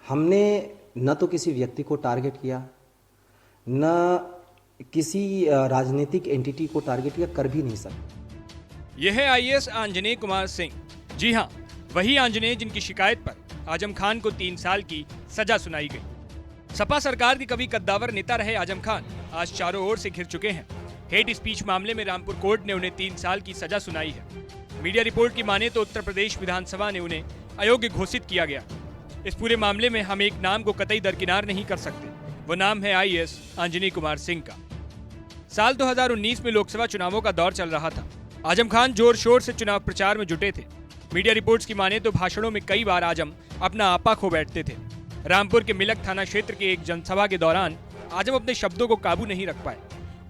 हमने न तो किसी व्यक्ति को टारगेट किया, न किसी राजनीतिक एंटिटी को टारगेट किया, कर भी नहीं सकते। यह है आईएएस आंजनेय कुमार सिंह। जी हां, वही आंजनेय जिनकी शिकायत पर आजम खान को 3 साल की सजा सुनाई गई। सपा सरकार के कभी कद्दावर नेता रहे आजम खान आज चारों ओर से घिर चुके हैं। हेट स्पीच मामले में रामपुर कोर्ट ने उन्हें 3 साल की सजा सुनाई है। मीडिया रिपोर्ट की माने तो उत्तर प्रदेश विधानसभा ने उन्हें अयोग्य घोषित किया गया। इस पूरे मामले में हम एक नाम को कतई दरकिनार नहीं कर सकते। वो नाम है आईएएस आंजनेय कुमार सिंह का। साल 2019 में लोकसभा चुनावों का दौर चल रहा था। आजम खान जोर शोर से चुनाव प्रचार में जुटे थे। मीडिया रिपोर्ट्स की माने तो भाषणों में कई बार आजम अपना आपा खो बैठते थे। रामपुर के मिलक थाना क्षेत्र के एक जनसभा के दौरान आजम अपने शब्दों को काबू नहीं रख पाए।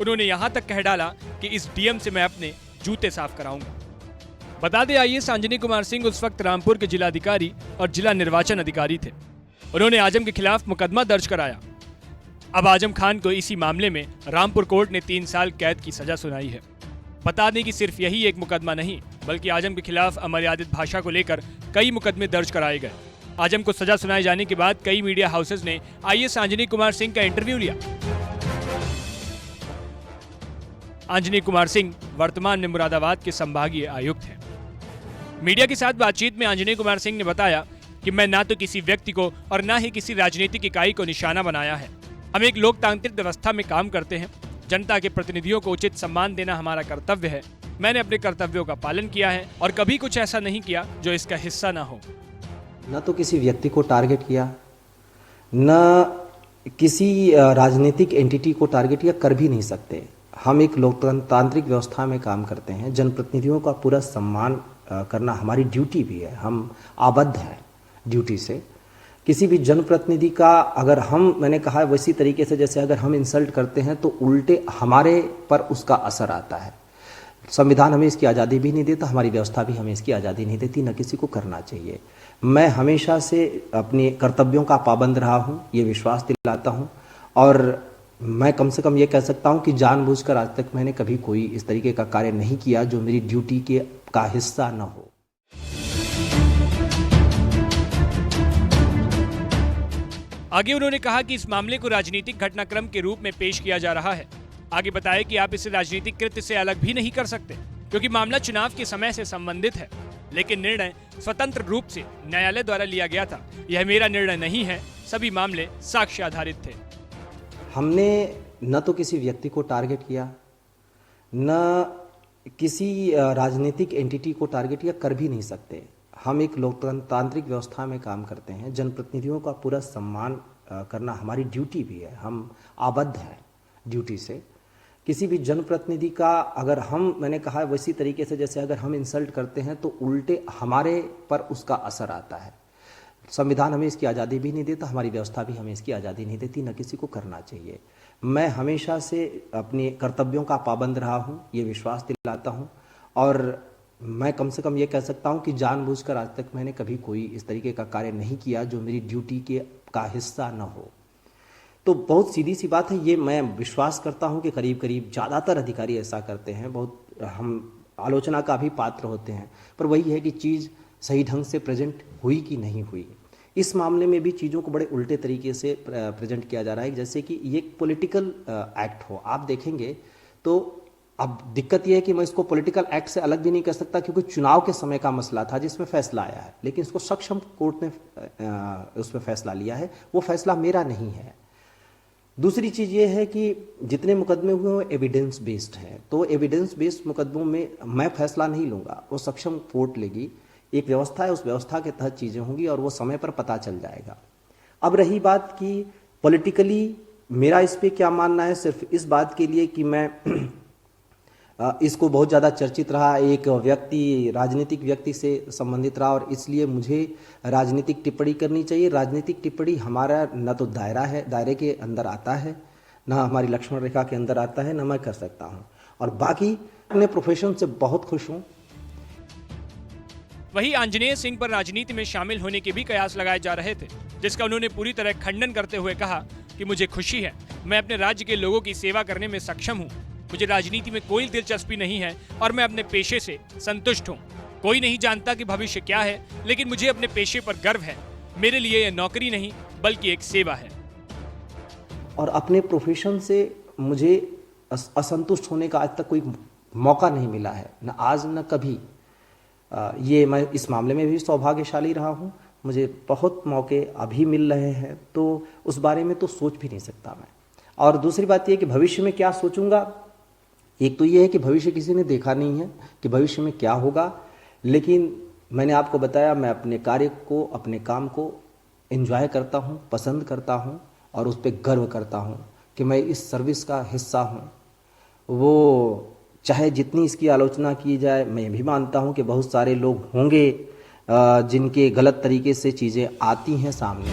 उन्होंने यहां तक कह डाला कि इस डीएम से मैं अपने जूते साफ कराऊंगा। बता दें, आईएएस आंजनेय कुमार सिंह उस वक्त रामपुर के जिलाधिकारी और जिला निर्वाचन अधिकारी थे। उन्होंने आजम के खिलाफ मुकदमा दर्ज कराया। अब आजम खान को इसी मामले में रामपुर कोर्ट ने 3 साल कैद की सजा सुनाई है। बता दें कि सिर्फ यही एक मुकदमा नहीं, बल्कि आजम के खिलाफ अमर्यादित भाषा को लेकर कई मुकदमे दर्ज कराए गए। आजम को सजा सुनाए जाने के बाद कई मीडिया हाउसेज ने आईएएस आंजनेय कुमार सिंह का इंटरव्यू लिया। आंजनेय कुमार सिंह वर्तमान में मुरादाबाद के संभागीय आयुक्त हैं। मीडिया के साथ बातचीत में आंजनेय कुमार सिंह ने बताया कि मैं ना तो किसी व्यक्ति को और ना ही किसी राजनीतिक इकाई को निशाना बनाया है। हम एक लोकतांत्रिक व्यवस्था में काम करते हैं। जनता के प्रतिनिधियों को उचित सम्मान देना हमारा कर्तव्य है। मैंने अपने कर्तव्यों का पालन किया है और कभी कुछ ऐसा नहीं किया जो इसका हिस्सा ना हो। न तो किसी व्यक्ति को टारगेट किया, न किसी राजनीतिक एंटिटी को टारगेट किया, कर भी नहीं सकते। हम एक लोकतांत्रिक व्यवस्था में काम करते हैं। जनप्रतिनिधियों का पूरा सम्मान करना हमारी ड्यूटी भी है। हम आबद्ध हैं ड्यूटी से। किसी भी जनप्रतिनिधि का अगर मैंने कहा वैसी तरीके से जैसे अगर हम इंसल्ट करते हैं तो उल्टे हमारे पर उसका असर आता है। संविधान हमें इसकी आज़ादी भी नहीं देता, हमारी व्यवस्था भी हमें इसकी आज़ादी नहीं देती, न किसी को करना चाहिए। मैं हमेशा से अपने कर्तव्यों का पाबंद रहा हूँ, ये विश्वास दिलाता हूँ। और मैं कम से कम ये कह सकता हूँ कि जानबूझकर आज तक मैंने कभी कोई इस तरीके का कार्य नहीं किया जो मेरी ड्यूटी का हिस्सा न हो। आगे उन्होंने कहा कि इस मामले को राजनीतिक घटनाक्रम के रूप में पेश किया जा रहा है। आगे बताया कि आप इसे राजनीतिक कृत्य से अलग भी नहीं कर सकते, क्योंकि मामला चुनाव के समय से संबंधित है। लेकिन निर्णय स्वतंत्र रूप से न्यायालय द्वारा लिया गया था। यह मेरा निर्णय नहीं है। सभी मामले साक्ष्य आधारित थे। हमने न तो किसी व्यक्ति को टारगेट किया, न किसी राजनीतिक एंटिटी को टारगेट किया, कर भी नहीं सकते। हम एक लोकतांत्रिक व्यवस्था में काम करते हैं। जनप्रतिनिधियों का पूरा सम्मान करना हमारी ड्यूटी भी है। हम आबद्ध हैं ड्यूटी से। किसी भी जनप्रतिनिधि का अगर मैंने कहा वैसी तरीके से जैसे अगर हम इंसल्ट करते हैं तो उल्टे हमारे पर उसका असर आता है। संविधान हमें इसकी आज़ादी भी नहीं देता, हमारी व्यवस्था भी हमें इसकी आज़ादी नहीं देती, न किसी को करना चाहिए। मैं हमेशा से अपने कर्तव्यों का पाबंद रहा हूँ, ये विश्वास दिलाता हूँ। और मैं कम से कम ये कह सकता हूँ कि जानबूझकर आज तक मैंने कभी कोई इस तरीके का कार्य नहीं किया जो मेरी ड्यूटी का हिस्सा न हो। तो बहुत सीधी सी बात है, ये मैं विश्वास करता हूँ कि करीब करीब ज़्यादातर अधिकारी ऐसा करते हैं। बहुत हम आलोचना का भी पात्र होते हैं, पर वही है कि चीज़ सही ढंग से प्रेजेंट हुई कि नहीं हुई। इस मामले में भी चीज़ों को बड़े उल्टे तरीके से प्रेजेंट किया जा रहा है, जैसे कि ये एक पॉलिटिकल एक्ट हो। आप देखेंगे तो अब दिक्कत यह है कि मैं इसको पॉलिटिकल एक्ट से अलग भी नहीं कर सकता, क्योंकि चुनाव के समय का मसला था जिसमें फैसला आया है, लेकिन इसको सक्षम कोर्ट ने उसमें फैसला लिया है। वो फैसला मेरा नहीं है। दूसरी चीज़ ये है कि जितने मुकदमे हुए वो एविडेंस बेस्ड हैं, तो एविडेंस बेस्ड मुकदमों में मैं फैसला नहीं लूँगा, वो सक्षम कोर्ट लेगी। एक व्यवस्था है, उस व्यवस्था के तहत चीज़ें होंगी और वो समय पर पता चल जाएगा। अब रही बात कि पॉलिटिकली मेरा इस पर क्या मानना है, सिर्फ इस बात के लिए कि मैं इसको बहुत ज़्यादा चर्चित रहा, एक व्यक्ति राजनीतिक व्यक्ति से संबंधित रहा और इसलिए मुझे राजनीतिक टिप्पणी करनी चाहिए। राजनीतिक टिप्पणी हमारा न तो दायरे के अंदर आता है, न हमारी लक्ष्मण रेखा के अंदर आता है, न मैं कर सकता हूँ। और बाकी अपने प्रोफेशन से बहुत खुश हूँ। वहीं आंजनेय सिंह पर राजनीति में शामिल होने के भी कयास लगाए जा रहे थे, जिसका उन्होंने पूरी तरह खंडन करते हुए कहा कि मुझे खुशी है, मैं अपने राज्य के लोगों की सेवा करने में सक्षम हूँ। मुझे राजनीति में कोई दिलचस्पी नहीं है और मैं अपने पेशे से संतुष्ट हूँ। कोई नहीं जानता कि भविष्य क्या है, लेकिन मुझे अपने पेशे पर गर्व है। मेरे लिए यह नौकरी नहीं बल्कि एक सेवा है। और अपने प्रोफेशन से मुझे असंतुष्ट होने का आज तक कोई मौका नहीं मिला है, न आज न कभी। ये मैं इस मामले में भी सौभाग्यशाली रहा हूँ। मुझे बहुत मौके अभी मिल रहे हैं, तो उस बारे में तो सोच भी नहीं सकता मैं। और दूसरी बात ये कि भविष्य में क्या सोचूंगा, एक तो ये है कि भविष्य किसी ने देखा नहीं है कि भविष्य में क्या होगा, लेकिन मैंने आपको बताया मैं अपने कार्य को, अपने काम को एंजॉय करता हूँ, पसंद करता हूँ और उस पर गर्व करता हूँ कि मैं इस सर्विस का हिस्सा हूँ। वो चाहे जितनी इसकी आलोचना की जाए, मैं भी मानता हूँ कि बहुत सारे लोग होंगे जिनके गलत तरीके से चीज़ें आती हैं सामने।